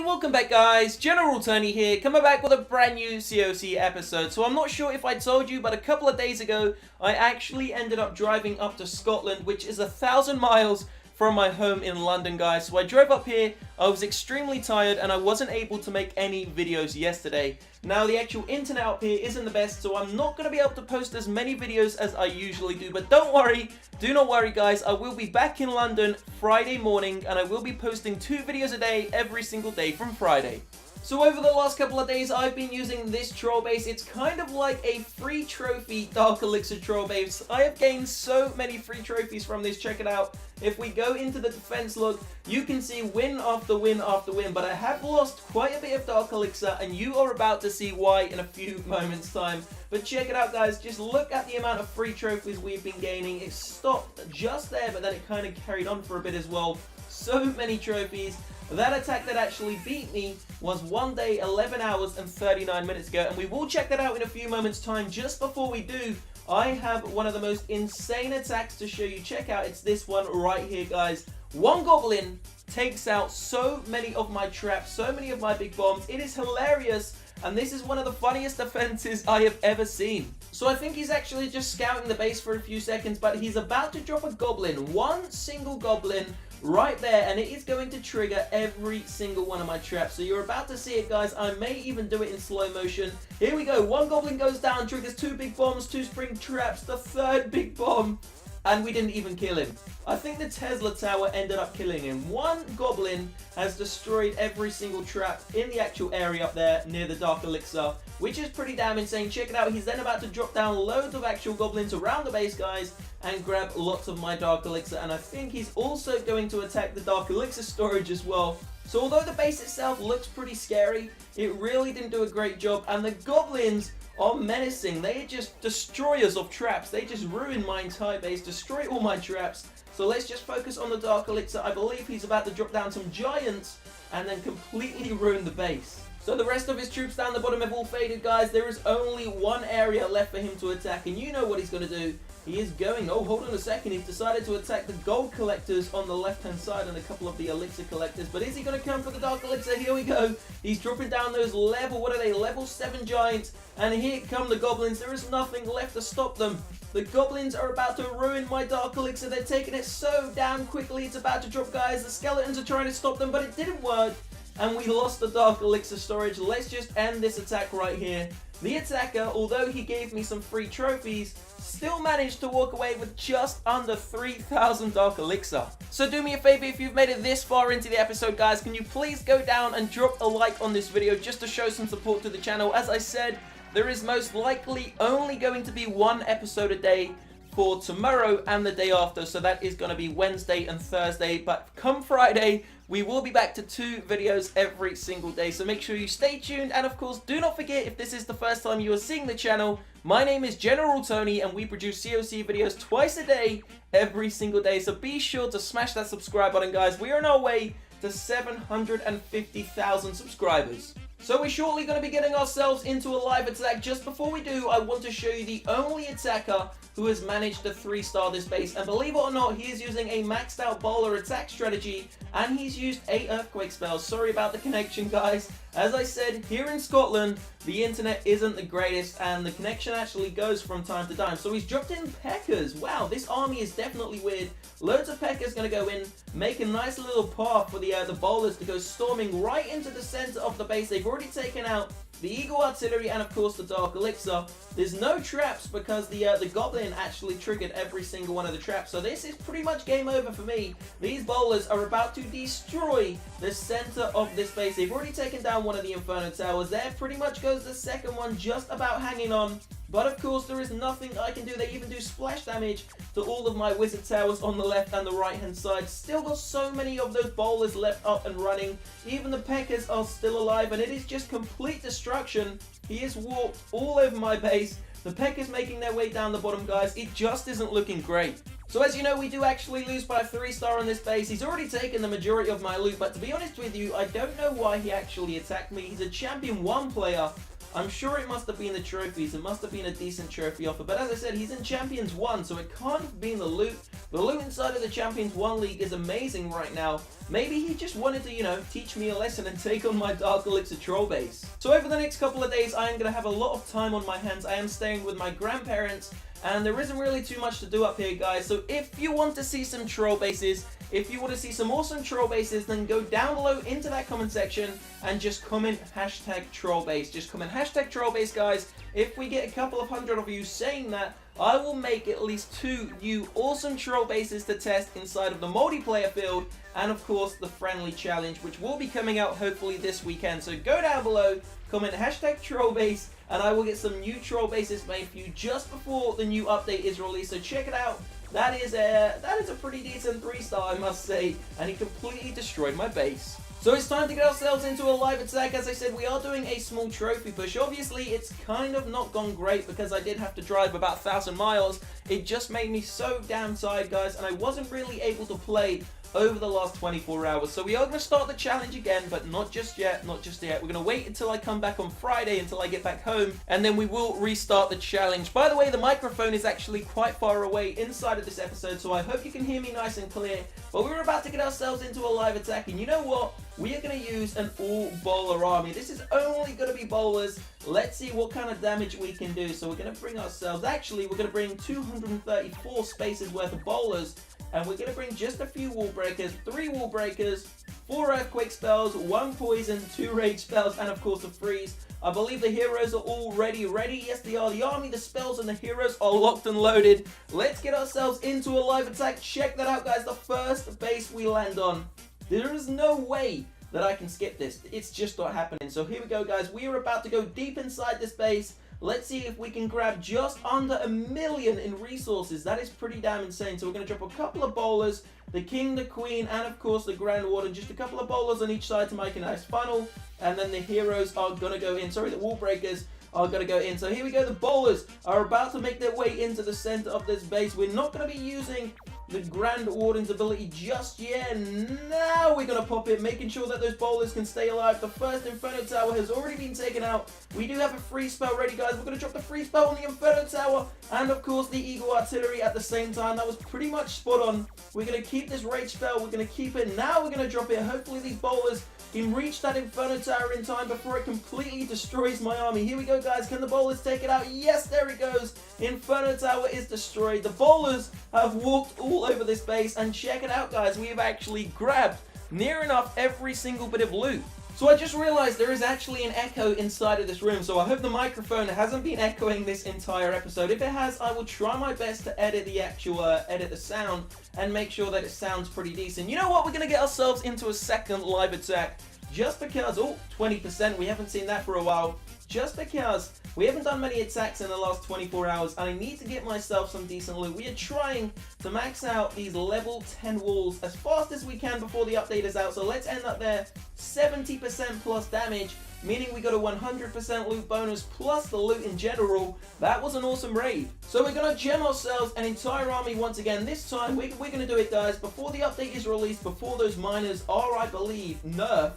welcome back guys, General Tony here, coming back with a brand new COC episode. So I'm not sure if I told you, but a couple of days ago, I actually ended up driving up to Scotland, which is 1,000 miles from my home in London, guys. So I drove up here, I was extremely tired, and I wasn't able to make any videos yesterday. Now, the actual internet up here isn't the best, so I'm not going to be able to post as many videos as I usually do. But don't worry, do not worry, guys. I will be back in London Friday morning, and I will be posting 2 videos a day every single day from Friday. So over the last couple of days, I've been using this troll base. It's kind of like a free trophy Dark Elixir troll base. I have gained so many free trophies from this, check it out. If we go into the defense log, you can see win after win after win, but I have lost quite a bit of Dark Elixir, and you are about to see why in a few moments time. But check it out, guys, just look at the amount of free trophies we've been gaining. It stopped just there, but then it kind of carried on for a bit as well. So many trophies. That attack that actually beat me was 1 day, 11 hours and 39 minutes ago, and we will check that out in a few moments time. Just before we do, I have one of the most insane attacks to show you. Check out, it's this one right here, guys. One goblin takes out so many of my traps, so many of my big bombs. It is hilarious, and this is one of the funniest defenses I have ever seen. So I think he's actually just scouting the base for a few seconds, but he's about to drop a goblin, one single goblin, right there, and it is going to trigger every single one of my traps. So you're about to see it, guys. I may even do it in slow motion. Here we go. One goblin goes down, triggers 2 big bombs, 2 spring traps, the 3rd big bomb, and we didn't even kill him. I think the Tesla tower ended up killing him. One goblin has destroyed every single trap in the actual area up there near the Dark Elixir, which is pretty damn insane. Check it out. He's then about to drop down loads of actual goblins around the base, guys, and grab lots of my Dark Elixir. And I think he's also going to attack the Dark Elixir storage as well. So although the base itself looks pretty scary, it really didn't do a great job. And the goblins are menacing. They are just destroyers of traps. They just ruin my entire base, destroy all my traps. So let's just focus on the Dark Elixir. I believe he's about to drop down some giants and then completely ruin the base. So the rest of his troops down the bottom have all faded, guys. There is only one area left for him to attack, and you know what he's going to do. He is going, oh, hold on a second, he's decided to attack the gold collectors on the left-hand side and a couple of the elixir collectors. But is he going to come for the Dark Elixir? Here we go. He's dropping down those level 7 giants. And here come the goblins. There is nothing left to stop them. The goblins are about to ruin my Dark Elixir. They're taking it so damn quickly. It's about to drop, guys. The skeletons are trying to stop them, but it didn't work. And we lost the Dark Elixir storage. Let's just end this attack right here. The attacker, although he gave me some free trophies, still managed to walk away with just under 3,000 Dark Elixir. So do me a favor, if you've made it this far into the episode, guys, can you please go down and drop a like on this video just to show some support to the channel. As I said, there is most likely only going to be 1 episode a day for tomorrow and the day after, so that is going to be Wednesday and Thursday. But come Friday, we will be back to 2 videos every single day, so make sure you stay tuned. And of course, do not forget, if this is the first time you are seeing the channel, my name is General Tony, and we produce COC videos twice a day, every single day. So be sure to smash that subscribe button, guys. We are on our way to 750,000 subscribers. So we're shortly going to be getting ourselves into a live attack. Just before we do, I want to show you the only attacker who has managed to 3-star this base. And believe it or not, he is using a maxed out bowler attack strategy, and he's used 8 earthquake spells. Sorry about the connection, guys. As I said, here in Scotland, the internet isn't the greatest, and the connection actually goes from time to time. So he's dropped in Peckers. Wow, this army is definitely weird. Loads of Peckers going to go in, make a nice little path for the bowlers to go storming right into the center of the base. They've already taken out the Eagle Artillery and of course the Dark Elixir. There's no traps because the Goblin actually triggered every single one of the traps. So this is pretty much game over for me. These bowlers are about to destroy the center of this base. They've already taken down one of the Inferno Towers. There pretty much goes the second one, just about hanging on. But of course, there is nothing I can do. They even do splash damage to all of my Wizard Towers on the left and the right hand side. Still got so many of those bowlers left up and running. Even the Peckers are still alive, and it is just complete destruction. He has walked all over my base. The Peckers making their way down the bottom, guys. It just isn't looking great. So as you know, we do actually lose by a 3-star on this base. He's already taken the majority of my loot, but to be honest with you, I don't know why he actually attacked me. He's a Champion 1 player. I'm sure it must have been the trophies. It must have been a decent trophy offer. But as I said, he's in Champions 1, so it can't have been the loot. The loot inside of the Champions 1 League is amazing right now. Maybe he just wanted to, you know, teach me a lesson and take on my Dark Elixir troll base. So over the next couple of days, I am going to have a lot of time on my hands. I am staying with my grandparents, and there isn't really too much to do up here, guys. So if you want to see some troll bases, if you want to see some awesome troll bases, then go down below into that comment section and just comment hashtag troll base. Just comment hashtag troll base, guys. If we get a couple of hundred of you saying that, I will make at least 2 new awesome troll bases to test inside of the multiplayer field, and of course the friendly challenge, which will be coming out hopefully this weekend. So go down below, comment hashtag troll base, and I will get some new troll bases made for you just before the new update is released. So check it out. That is a pretty decent 3-star, I must say, and he completely destroyed my base. So it's time to get ourselves into a live attack. As I said, we are doing a small trophy push. Obviously, it's kind of not gone great because I did have to drive about 1,000 miles. It just made me so damn tired, guys, and I wasn't really able to play over the last 24 hours. So we are going to start the challenge again, but not just yet, not just yet. We're going to wait until I come back on Friday, until I get back home, and then we will restart the challenge. By the way, the microphone is actually quite far away inside of this episode, so I hope you can hear me nice and clear. But we're about to get ourselves into a live attack, and you know what? We are going to use an all-bowler army. This is only going to be bowlers. Let's see what kind of damage we can do. So we're going to bring ourselves, actually, we're going to bring 234 spaces worth of bowlers, and we're going to bring just a few wall breakers, 3 wall breakers, 4 earthquake spells, 1 poison, 2 rage spells, and of course a freeze. I believe the heroes are already ready. Yes, they are. The army, the spells, and the heroes are locked and loaded. Let's get ourselves into a live attack. Check that out, guys. The first base we land on. There is no way that I can skip this. It's just not happening. So here we go, guys. We are about to go deep inside this base. Let's see if we can grab just under 1 million in resources. That is pretty damn insane. So we're going to drop a couple of bowlers, the king, the queen, and of course the grand warden. Just a couple of bowlers on each side to make a nice funnel. And then the heroes are going to go in. Sorry, the wall breakers are going to go in. So here we go. The bowlers are about to make their way into the center of this base. We're not going to be using the Grand Warden's ability just yet. Now we're going to pop it, making sure that those bowlers can stay alive. The first Inferno Tower has already been taken out. We do have a free spell ready, guys. We're going to drop the free spell on the Inferno Tower and, of course, the Eagle Artillery at the same time. That was pretty much spot on. We're going to keep this rage spell. We're going to keep it. Now we're going to drop it. Hopefully these bowlers can reach that Inferno Tower in time before it completely destroys my army. Here we go, guys. Can the bowlers take it out? Yes, there it goes. Inferno Tower is destroyed. The bowlers have walked all over this base, and check it out, guys. We have actually grabbed near enough every single bit of loot. So I just realized there is actually an echo inside of this room, so I hope the microphone hasn't been echoing this entire episode. If it has, I will try my best to edit the sound and make sure that it sounds pretty decent. You know what? We're going to get ourselves into a second live attack just because, 20%, we haven't seen that for a while. Just because we haven't done many attacks in the last 24 hours, and I need to get myself some decent loot. We are trying to max out these level 10 walls as fast as we can before the update is out. So let's end up there. 70% plus damage, meaning we got a 100% loot bonus plus the loot in general. That was an awesome raid. So we're going to gem ourselves an entire army once again. This time we're going to do it, guys, before the update is released, before those miners are, I believe, nerfed.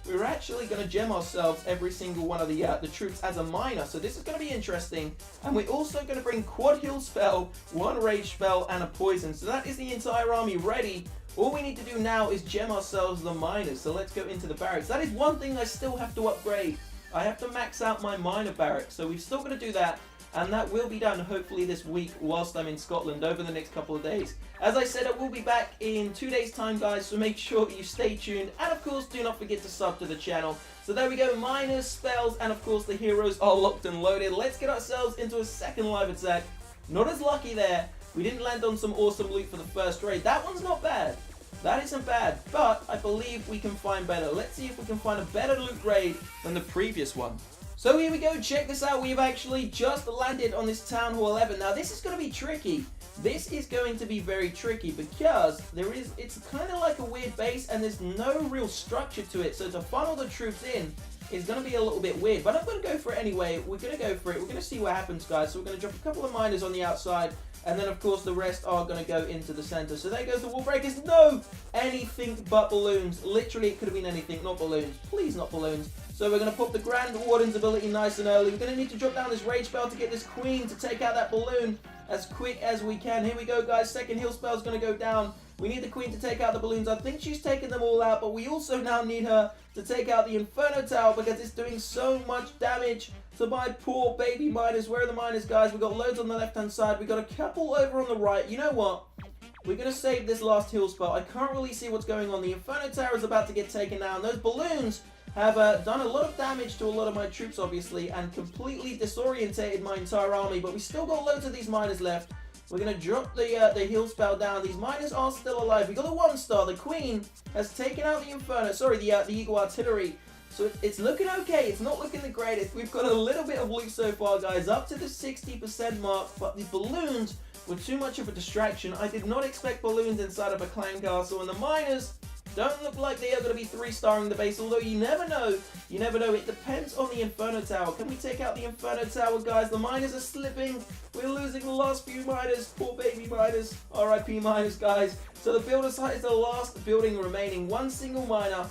We're actually going to gem ourselves every single one of the troops as a miner, so this is going to be interesting. And we're also going to bring quad heal spell, 1 rage spell, and a poison. So that is the entire army ready. All we need to do now is gem ourselves the miners. So let's go into the barracks. That is one thing I still have to upgrade. I have to max out my miner barracks, so we've still got to do that. And that will be done hopefully this week whilst I'm in Scotland over the next couple of days. As I said, I will be back in 2 days' time, guys, so make sure you stay tuned. And of course, do not forget to sub to the channel. So there we go, miners, spells, and of course the heroes are locked and loaded. Let's get ourselves into a second live attack. Not as lucky there. We didn't land on some awesome loot for the first raid. That one's not bad. That isn't bad, but I believe we can find better. Let's see if we can find a better loot raid than the previous one. So here we go, check this out. We've actually just landed on this Town Hall 11. Now this is going to be tricky. This is going to be very tricky because it's kind of like a weird base and there's no real structure to it. So to funnel the troops in, is going to be a little bit weird, but I'm going to go for it anyway. We're going to go for it. We're going to see what happens, guys. So we're going to drop a couple of miners on the outside, and then, of course, the rest are going to go into the center. So there goes the wall breakers. No! Anything but balloons. Literally, it could have been anything, not balloons. Please, not balloons. So we're going to pop the Grand Warden's ability nice and early. We're going to need to drop down this Rage Spell to get this Queen to take out that balloon as quick as we can. Here we go, guys. Second heal spell is going to go down. We need the Queen to take out the balloons. I think she's taken them all out, but we also now need her to take out the Inferno Tower because it's doing so much damage to my poor baby miners. Where are the miners, guys? We've got loads on the left-hand side. We've got a couple over on the right. You know what? We're going to save this last heal spell. I can't really see what's going on. The Inferno Tower is about to get taken down. Those balloons have done a lot of damage to a lot of my troops, obviously, and completely disorientated my entire army, but we still got loads of these miners left. We're going to drop the heal spell down. These miners are still alive. We got a 1-star. The Queen has taken out the Inferno. Sorry, the Eagle Artillery. So it's looking okay. It's not looking the greatest. We've got a little bit of loot so far, guys, up to the 60% mark, but the balloons were too much of a distraction. I did not expect balloons inside of a clan castle, and the miners don't look like they are going to be 3-starring the base, although you never know. You never know. It depends on the Inferno Tower. Can we take out the Inferno Tower, guys? The miners are slipping. We're losing the last few miners. Poor baby miners. RIP miners, guys. So the builder site is the last building remaining. One single miner,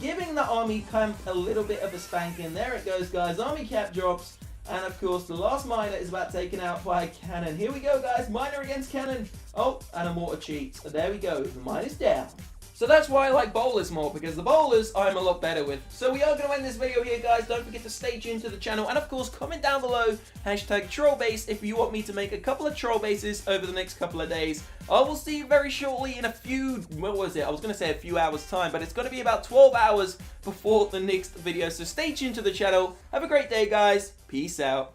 giving the army camp a little bit of a spanking. There it goes, guys. Army cap drops. And of course, the last miner is about taken out by a cannon. Here we go, guys. Miner against cannon. Oh, and a mortar cheat. So there we go. The miner's down. So that's why I like bowlers more, because the bowlers I'm a lot better with. So we are going to end this video here, guys. Don't forget to stay tuned to the channel. And of course, comment down below, #trollbase, if you want me to make a couple of troll bases over the next couple of days. I will see you very shortly in a few, what was it? I was going to say a few hours time, but it's going to be about 12 hours before the next video. So stay tuned to the channel. Have a great day, guys. Peace out.